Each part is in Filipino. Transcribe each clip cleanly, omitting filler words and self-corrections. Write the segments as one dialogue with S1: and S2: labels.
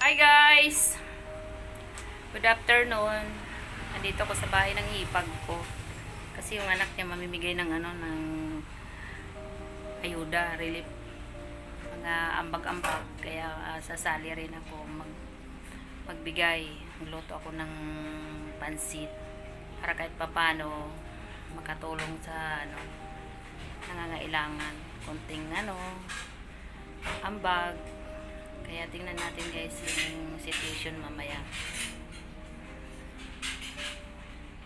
S1: Hi guys! Good afternoon. Nandito ako sa bahay ng hipag ko. Kasi yung anak niya mamimigay ng ng ayuda, relief. Mga ambag-ambag. Kaya sasali rin ako magbigay. Magluto ako ng pansit. Para kahit papano makatulong sa nangangailangan. Konting ambag. Kaya tingnan natin guys yung situation mamaya.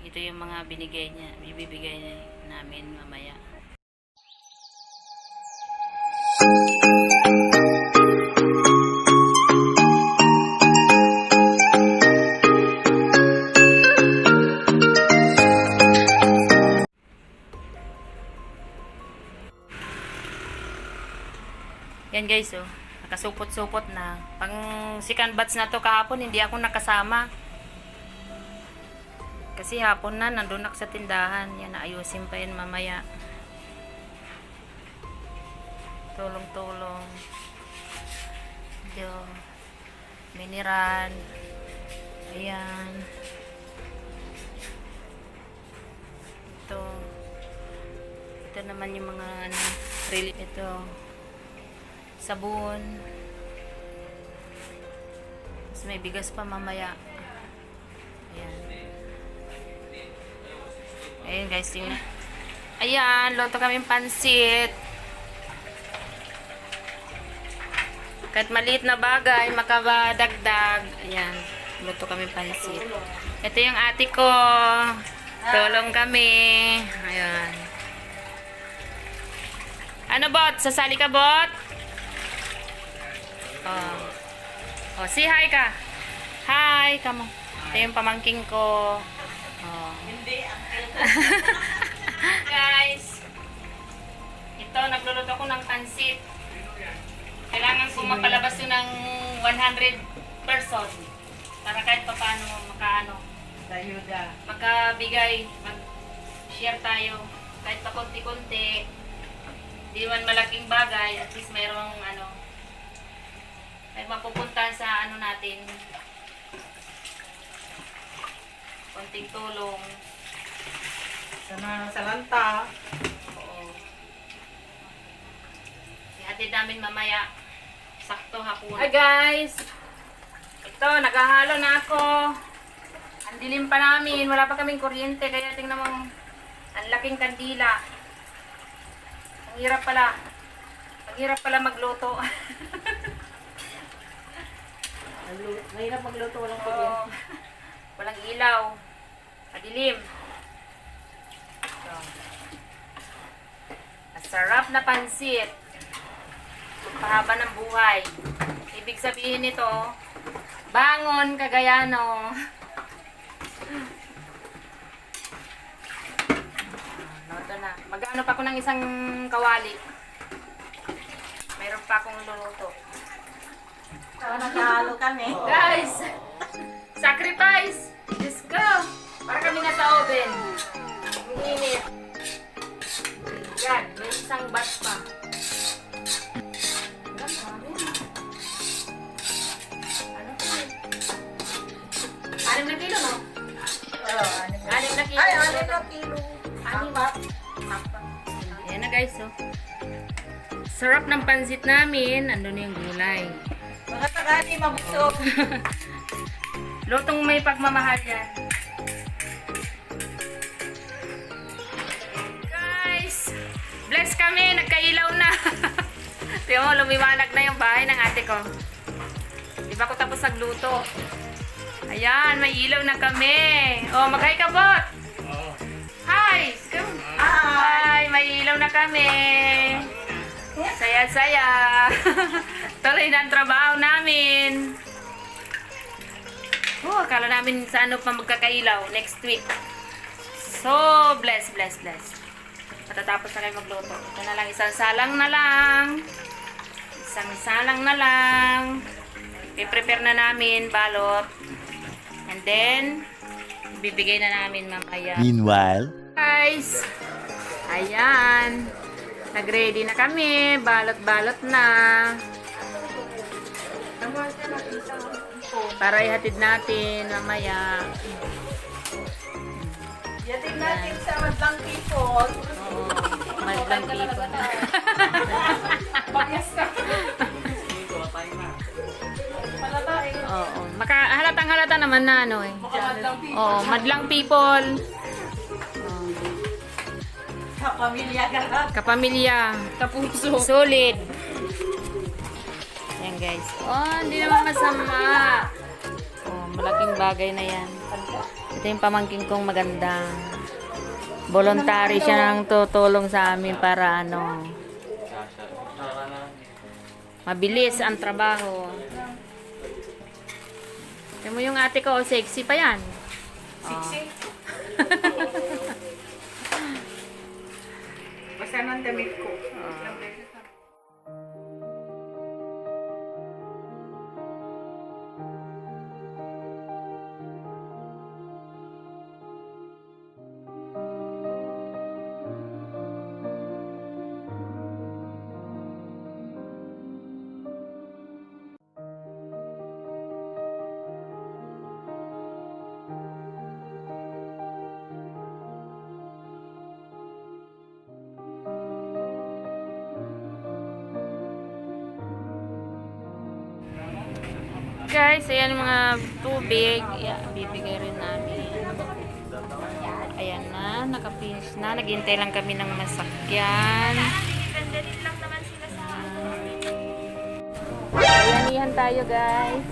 S1: Ito yung mga binigay niya, bibigay niya namin mamaya. Yan guys, oh. Nakasupot-supot na. Pang second batch na to kahapon, hindi ako nakasama. Kasi hapon na, nandun ako sa tindahan. Yan, ayusin pa yan mamaya. Tulong-tulong. Ito. Miniran. Ayan. Ito. Ito naman yung mga relief. Ito. Sabon. Tapos may bigas pa mamaya. Ayan. Ayan guys, tingnan. Ayan, luto kaming pansit. Kahit maliit na bagay, makabadagdag. Ayan, luto kaming pansit. Ito yung ate ko. Tulong kami. Ayan. Ano bot? Sasali ka bot? Oh, say hi ka. Hi, kamo. Ito yung pamangking ko. Oh.
S2: Hindi,
S1: Guys, ito, nagluluto ko ng pansit. Kailangan kong mapalabas yun ng 100 person. Para kahit pa paano makabigay, mag-share tayo. Kahit pa konti-konti. Di man malaking bagay, at least mayroong ay mapupunta sa natin, konting tulong
S2: sa lanta.
S1: oo, ihatid namin mamaya sakto hapon. Hi guys, ito naghahalo na ako. Ang dilim pa namin, wala pa kaming kuryente, kaya tingnan mo ang laking kandila. Ang hirap pala magluto.
S2: Mahirap magluto, walang
S1: Oo.
S2: kuryente.
S1: Walang ilaw. Madilim. So, masarap na pansit. Pahaba ng buhay. Ibig sabihin nito, bangon Cagayano. Noto na. Mag-ano pa ako ng isang kawali. Mayroon pa akong luluto.
S2: So, naghahalo kami.
S1: Guys! Sacrifice! Let's go! Para kami nasa oven. Ang init. Yan, may isang batch pa. Ano pa yun? 6 na kilo, no?
S2: Oo,
S1: 6 na kilo.
S2: Ay, 6 na kilo.
S1: Apat. Ayan na guys, oh. Sarap ng pansit namin. Andun na yung gulay.
S2: Mga sakali, mabusog.
S1: Lutong may pagmamahal yan. Guys, bless kami. Nagkailaw na. Tingnan mo, lumiwanag na yung bahay ng ate ko. Di ba ako tapos nagluto? Ayan, may ilaw na kami. Oh, mag-hi ka, bot. Hi. Hi, may ilaw na kami. Saya-saya. Tuloy na ang trabaho namin. Oh, akala namin sa pa magkakailaw next week. So, bless. Matatapos na kayo magluto. Ito na lang, isang salang na lang. I-prepare na namin, balot. And then, bibigay na namin mamaya.
S3: Meanwhile,
S1: Guys, ayan. Nag-ready na kami. Balot-balot na. Para ihatid natin mamaya.
S2: Yatin natin sa madlang people.
S1: Oo, madlang people. Oo, halatang halata naman na ano eh. Oo, madlang people.
S2: Kapamilya ka lang.
S1: Kapamilya. Kapuso. Solid. Yan guys. Oh, hindi naman masama. Oh, malaking bagay na yan. Ito yung pamangking kong maganda. Voluntary siya nang tutulong sa amin para ano. Mabilis ang trabaho. Tignan mo yung ate ko, sexy pa yan.
S2: Siksi. Basta nang damit ko.
S1: Guys, ayan mga tubig. Yeah, bibigay rin namin. Ayan na, nakapins na. Naghintay lang kami ng masakyan. Bayanihan tayo guys.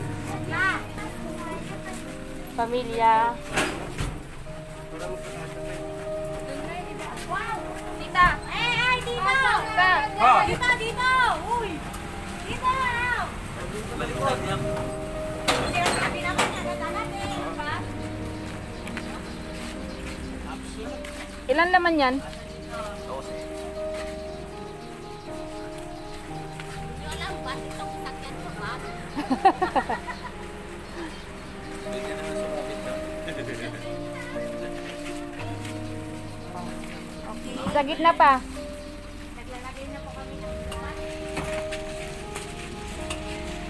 S1: Pamilya.
S3: Tita! Ay, dito! Dito, dito! Uy! Dito! Hindi ka sabi naman niya, naghanap eh.
S1: Ilan laman yan?
S3: Hindi ko alam, bakit itong sakyan ko ba?
S1: Sa gitna pa.
S3: Naglalagay na po kami ng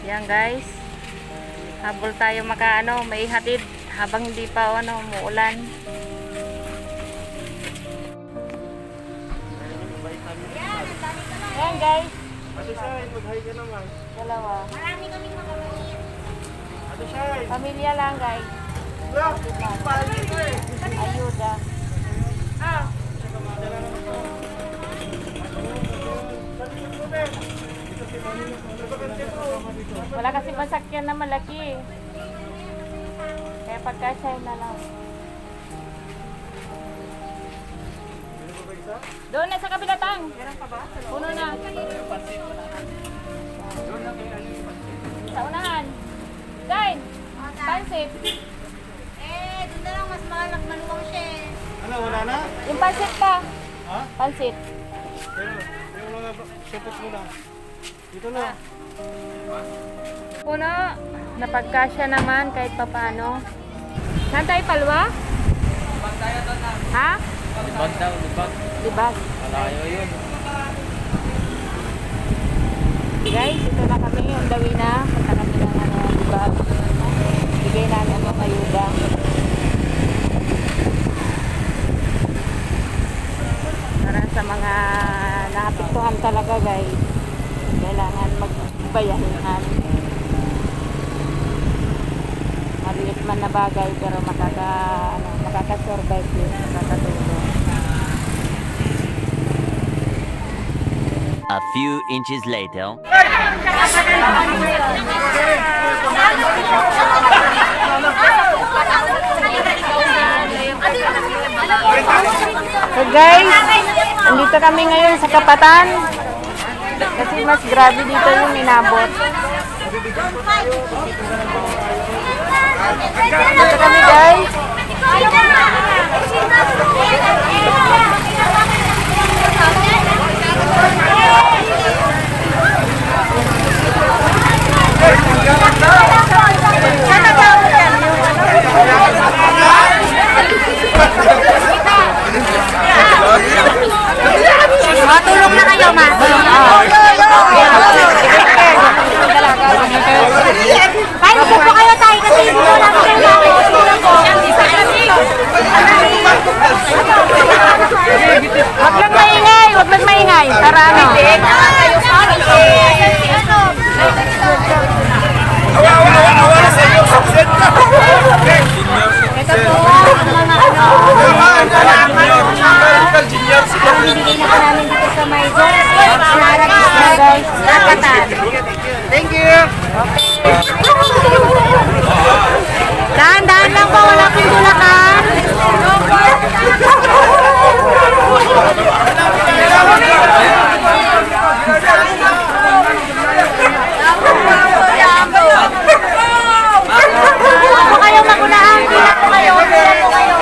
S1: Yan guys. Habol tayo makaano, may hatid habang hindi pa ano, umuulan. Yan guys.
S4: Ate Shai, mag-hi ka naman.
S1: Dalawa.
S3: Marami kaming mga maliit.
S4: Ate Shai,
S1: Pamilya lang guys.
S4: look, pali ko eh.
S1: Ayuda. Wala kasi masakyan na malaki. Kaya pagkasya na lang. Doon na sa kabilatang. Puno na. Sa unahan. Kain. Pansit.
S3: Eh, doon na lang mas maluwang siya eh.
S4: Ano, wala na?
S1: Yung pansit pa.
S4: Ha?
S1: Pansit.
S4: Yung mga supot mo na. Dito na.
S1: Puno. Napagkasya naman kahit papano. Saan tayo palwa? Ha?
S4: Libag daw, libag.
S1: Libag.
S4: Malayo yun.
S1: Guys, ito na kami. On the way na. Punta kami ng ano, libag. Bigay namin ang ayuda. Para sa mga nakapiktuhan talaga guys. Kailangan magbayanihan. Maliit man na bagay pero makaka-survive yun. Makakatulong.
S5: A few inches later.
S1: So guys, andito kami ngayon sa Kapatan. Kasi mas grabe dito yung inabot. Dito kami guys.
S3: Matulog na kayo, ma.
S1: Sige, sige.
S3: Karapatan.
S4: Thank you.
S3: Dahan-dahan lang po, wala pong bulakan. Pila po kayo magunahan, pila po kayo, pila po kayo.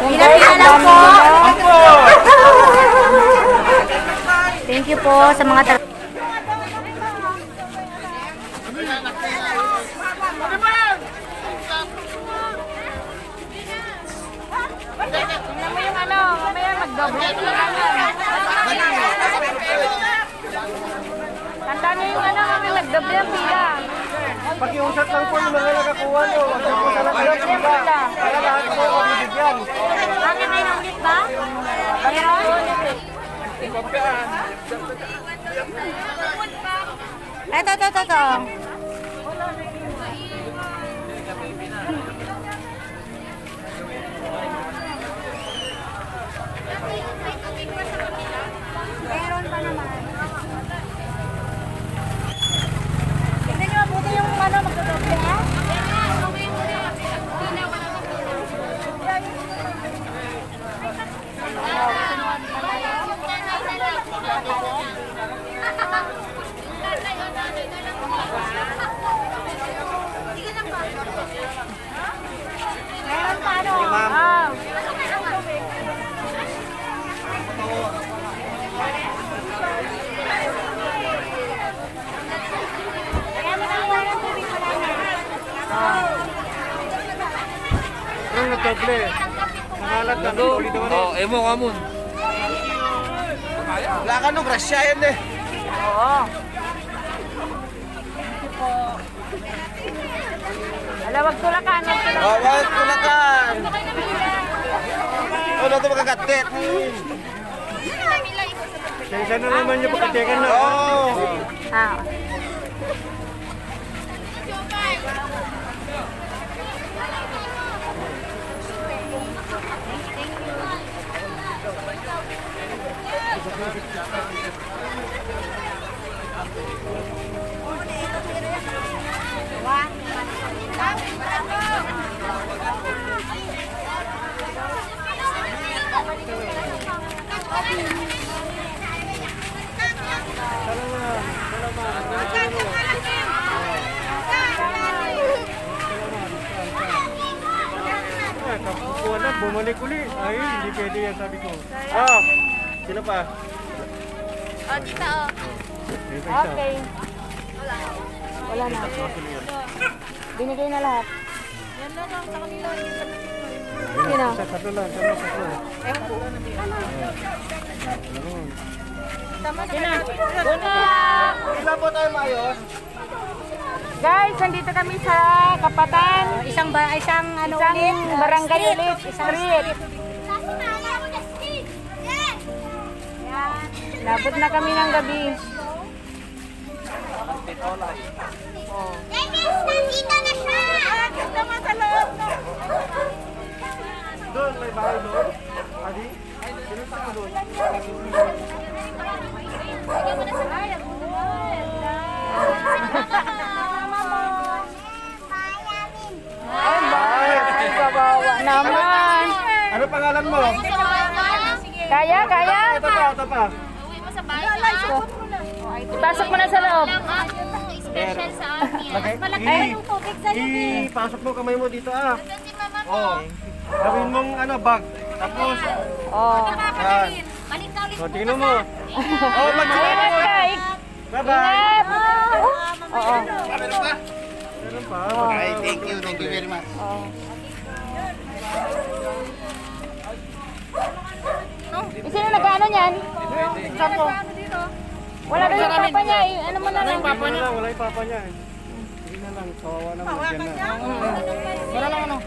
S3: Pila-pila lang po. Thank you po sa mga
S1: Tingnan mo yung ano, mamaya mag-double pila lang yan. Tandaan niyo yung ano, mamaya mag-double ang pila.
S4: Pakiusap lang po yung mga nakakuha nyo. Huwag na po talaga yung pila. Para lahat po mabibigyan.
S3: Bakit may naulit ba? Meron? Ito. Meron pa naman. Tignan niyo mabuti yung ano, magdodoble ha? Meron pa ano? Kaya mo na iwan ang tubig mo namin.
S4: Yung nagdoble. Nangalat na. Ulit naman eh.
S6: Emo kamun.
S4: Wala ka nung grasya yan eh.
S1: Oo. Ala, wag tulakan, wag tulakan.
S4: Wag tulakan. Oh, nato magkagatit. Isa na naman yung pagkatekan na. Oo.
S1: Ah.
S4: Kapukuha na, bumalik uli. Ay, hindi pwede yan, sabi ko. Ah, sino pa?
S3: Oh, tita oh.
S4: May pa isa.
S1: Okay. Wala na. Binigay na lahat.
S3: Yan lang ang sa kanila.
S1: Sino?
S4: Sa tatlo lang, tatlo.
S1: Sino? Una!
S4: Ilan po tayo maayos?
S1: Guys, nandito kami sa Kapatan.
S3: Isang ano
S1: Isang
S3: ulit?
S1: barangay
S3: Street.
S1: ulit.
S3: Isang
S1: Street.
S3: Yan.
S1: Labot na kami ng gabi.
S3: Nandito na siya! Naman sa loob na.
S4: Doon, may bahay doon. Adi? Sino sa doon?
S1: Ay, kawawa naman.
S4: Ano pangalan mo?
S1: Kaya?
S4: Ito pa.
S1: Ipasok mo na sa loob.
S3: Special sa amin.
S4: Lagay.
S3: Malaki yung tubig sa libi.
S4: Ipasok mo kamay mo dito ah. Oh. Gawin mong bag. Tapos,
S1: Oh.
S4: yan.
S3: Balik na ulit.
S4: O, tingnan mo. Oh, mag-ingat mo. Bye-bye.
S1: Ingat! Oo.
S4: Meron pa.
S6: Ay, thank you very much.
S1: Sino nag-ano niyan? Wala daw yung papa niya. Ano mo na lang?
S4: Wala yung papa niya. Hindi na lang. Kawawa naman. Diyan na.
S6: Wala lang ano.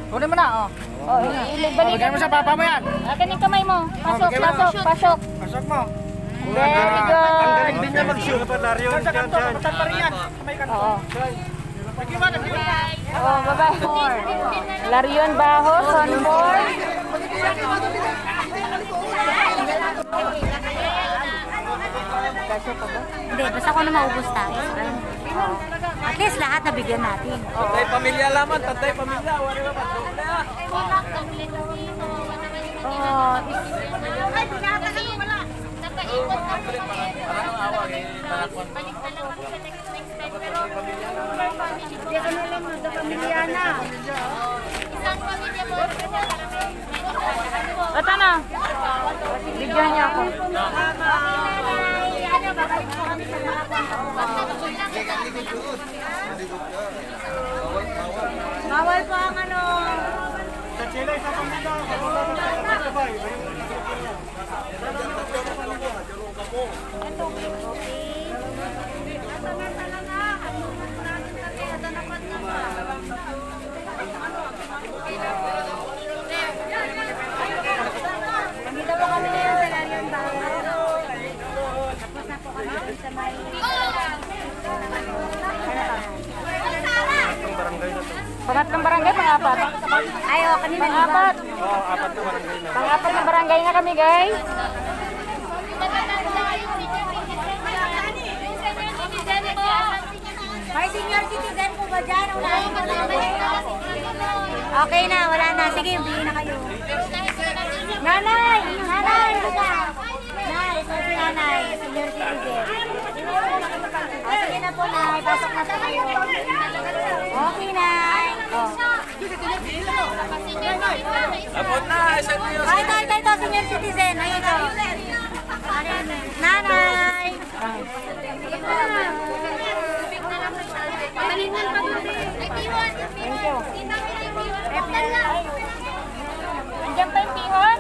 S4: Kunin mo na, oh.
S1: Oh, balikan mo sa papa mo yan. Akin yung kamay mo. Pasok.
S4: Pasok mo.
S1: Very good.
S4: Ang galing din niya mag-shoot. Laryon, dyan.
S1: Oo. Oh, bye-bye. Larion Bajos, on board.
S3: Hindi, basta ko na maubos tayo. At least lahat nabigyan natin.
S4: Tatay pamilya laman, tatay pamilya. Wala naman.
S3: Oh,
S2: Ay, pinata ka nung wala.
S3: nakaikot na po kami. Balik na lang kami sa next time. Pero, hindi ko na lang sa pamilya na. Isang pamilya po.
S1: Ito na. Bigyan niya ako.
S3: Ano, babalik po kami sa mga bawal po ang ano.
S4: Sa Chile, sa pamilya. Sabay.
S3: Nandito po kami ngayon sa Larion Bayan. Tapos na po kami sa may...
S1: Pangatlong barangay, pang-apat.
S3: Ay, o, kanina.
S1: Pang-apat.
S4: Oo, 4 na barangay na.
S1: Pang-apat na barangay na kami, guys.
S3: May senior citizen po ba dyan? Okay na, wala na. Sige, bili na kayo. Nanay! Nanay! Nay, sabi nanay, senior citizen. O, sige na po, nay. Pasok na po kayo. Okay, nay. O. Ay, ito, senior citizen. Ayun, ito. Nanay!
S1: Thank you. Andiyan pa yung pihon?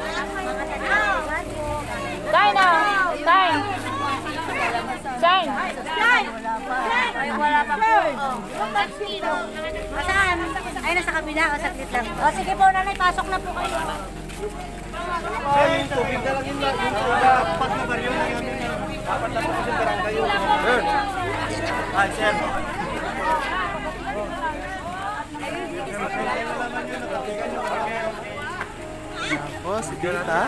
S1: Sign na. Sign. Sign.
S3: Ay, wala pa po. Saan? Ay, nasa kabila. O, saglit lang. O, sige po, nanay. Pasok na po kayo.
S4: Kaya yung tubig na lang yung apat na baryo na yun. 4 na po kasi barangay yun. Ay, sir. Oh, si Tita.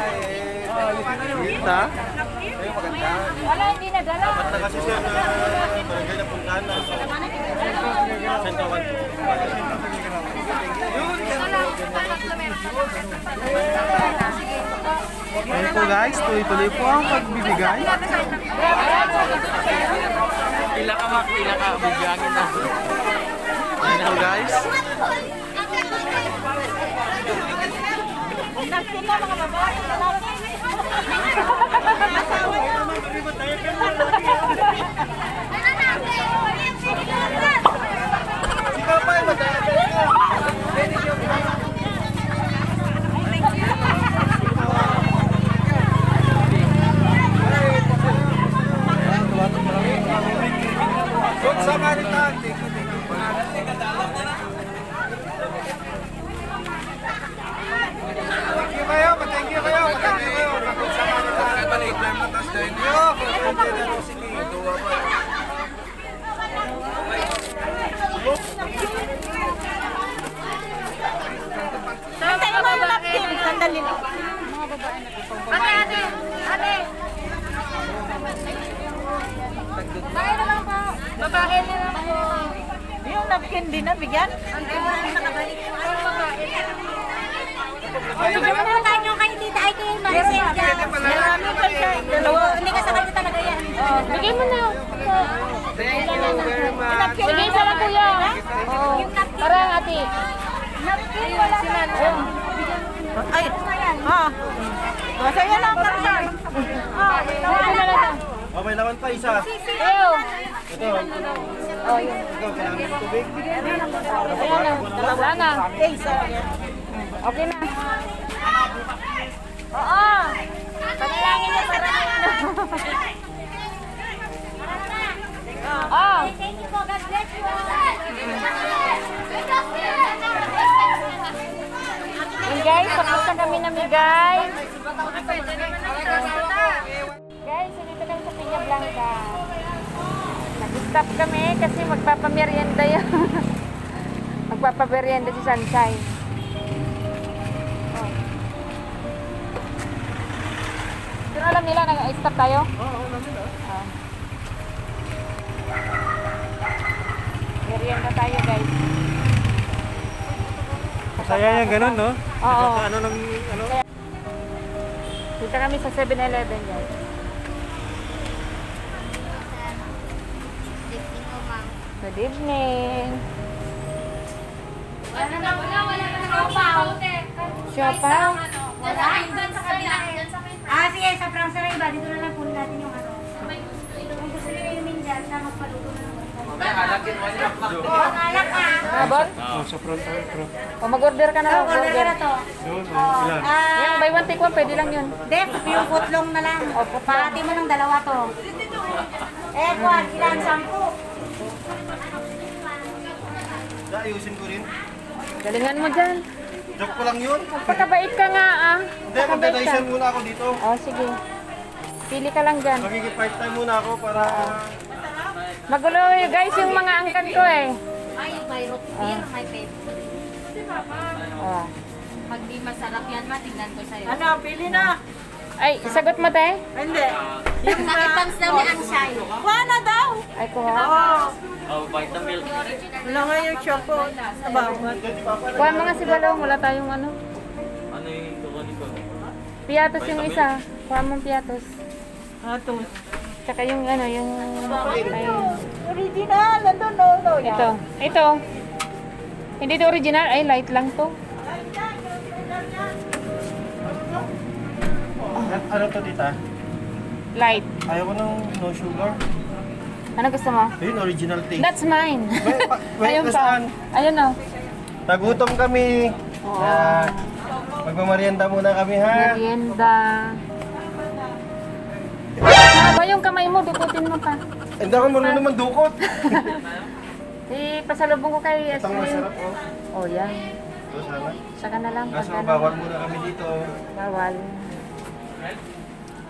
S4: Tita. Ay, maganda.
S1: Wala, hindi nadala.
S4: Ba't na kasi sir, barangay na Pungkana. Sentawan. Ayun po guys, tuloy-tuloy po ang pagbibigay. Pila ka, bigyan na. Ayun po guys. Ikaw pa, magdadala ka. Good Samaritan. Thank you kayo. Good Samaritan. Thank you.
S3: Sandali mo ang napkin. Sandali lang. Ate, ate. Ate. Babae na lang po. Babae na lang po.
S2: Yung napkin din na bigyan?
S3: Ang ganda na nakabalik po. Ay, babae. Bigyan mo naman tayo kay tita ay kay Maricel dyan.
S2: Marami pa siya. Dalawa.
S3: Hindi ka sa kanya talaga yan.
S1: Bigay mo na.
S4: Thank you very much.
S1: Bigay sa lang, kuya.
S3: Yung napkin.
S1: Parang ate.
S3: Napkin wala na.
S2: Ay, masaya lang karsan.
S1: Bigay mo na lang.
S4: Oh, may laman pa isa.
S1: Ew.
S4: Ito.
S1: Oh, yun.
S4: Ikaw, kailangan ng tubig.
S1: Ayan na. Wala na. Okay na. Oo. Panalangin niya para ano. Oh.
S3: Thank you po. God bless you.
S1: Yun guys, tapos na kami namigay. Guys, nandito kami Stop kami kasi magpapamerienda yan. Magpapamerienda si Sunshine. Oh. Pero alam nila, nag-stop tayo?
S4: Oo, alam nila.
S1: Ah. Merienda tayo, guys.
S4: Masaya yan, ganun, no?
S1: Oo.
S4: Ano ng, ano?
S1: Dito kami sa 7-Eleven, guys. Good evening.
S3: Wala na siopaw.
S1: Siopaw?
S3: Wala. Ah, sige, sa Fransa rin ba? Dito na lang punin natin yung ano. Kung gusto nyo inumin dyan, sa magpaluto na naman. Oo, alak ka.
S1: Abon?
S4: Oh, sa front, front.
S1: O mag-order ka na lang.
S3: Order ka na to.
S4: Yun, oh, ilan?
S1: Yung buy one take one, pwede lang yun.
S3: Dep, yung putlong na lang.
S1: O, putlong.
S3: Pahati mo ng dalawa to. Kwan, ilan? 10.
S4: Ayusin ko rin.
S1: Galingan mo dyan.
S4: Joke ko lang yun.
S1: Pagkabait ka nga, ah.
S4: Hindi,
S1: Pagkabait ka.
S4: magdadaysan muna ako dito.
S1: O, sige. Pili ka lang dyan.
S4: Magiging part-time muna ako para...
S1: Magulo yun, guys, yung mga angkan ko eh.
S3: Ay, may root beer, may paper.
S1: O.
S3: Pag di masarap yan, matignan ko sa'yo.
S2: Ano, pili na.
S1: Ay, sagot mo, te?
S2: Hindi. Yung na...
S3: Nakipans daw ni Anshay.
S2: Kuha na daw.
S1: Ay, kuha.
S2: Oo. Wala nga yung choco. Aba,
S1: Kuha mga si Balong, wala tayong ano.
S6: Ano yung kukunin ko?
S1: Piatos yung isa. Kuha mong piatos.
S2: atos.
S1: Tsaka yung ano, yung... Ayun.
S2: Original, nandun, no.
S1: Ito. Ito. Hindi ito original. Ay, light lang to.
S4: Ano to, tita?
S1: Light.
S4: Ayaw ko ng no sugar.
S1: Ano gusto mo?
S4: Ayun, original taste.
S1: That's mine.
S4: Wait,
S1: Ayun pa.
S4: saan?
S1: Ayun o.
S4: Nagutom kami. Ah, magmamarienda muna kami, ha?
S1: Merienda. Haba yung kamay mo, dukutin mo pa.
S4: Hindi ako marunong mandukot.
S1: Pasalubong ko kay
S4: Itong
S1: Ashley.
S4: masarap, oh.
S1: Oh, yan.
S4: Ito sana.
S1: Saka na lang.
S4: Kaso
S1: pagka-
S4: bawal muna kami dito.
S1: Bawal.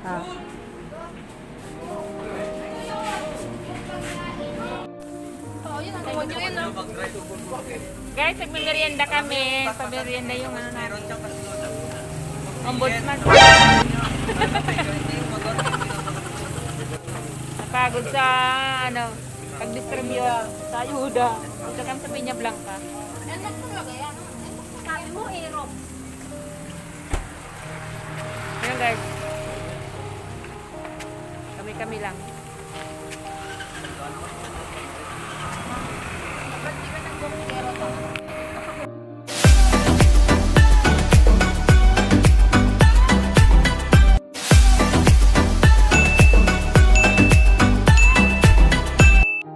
S1: Ah. Guys, nagmimerienda kami. Pamerienda yung ano natin. Ombudsman. Napagod sa ano, pag-distribute sa ayuda. Dito kami sa Piña Blanca.
S3: Sabi mo, Ero.
S1: Ayan guys. Kami-kami lang.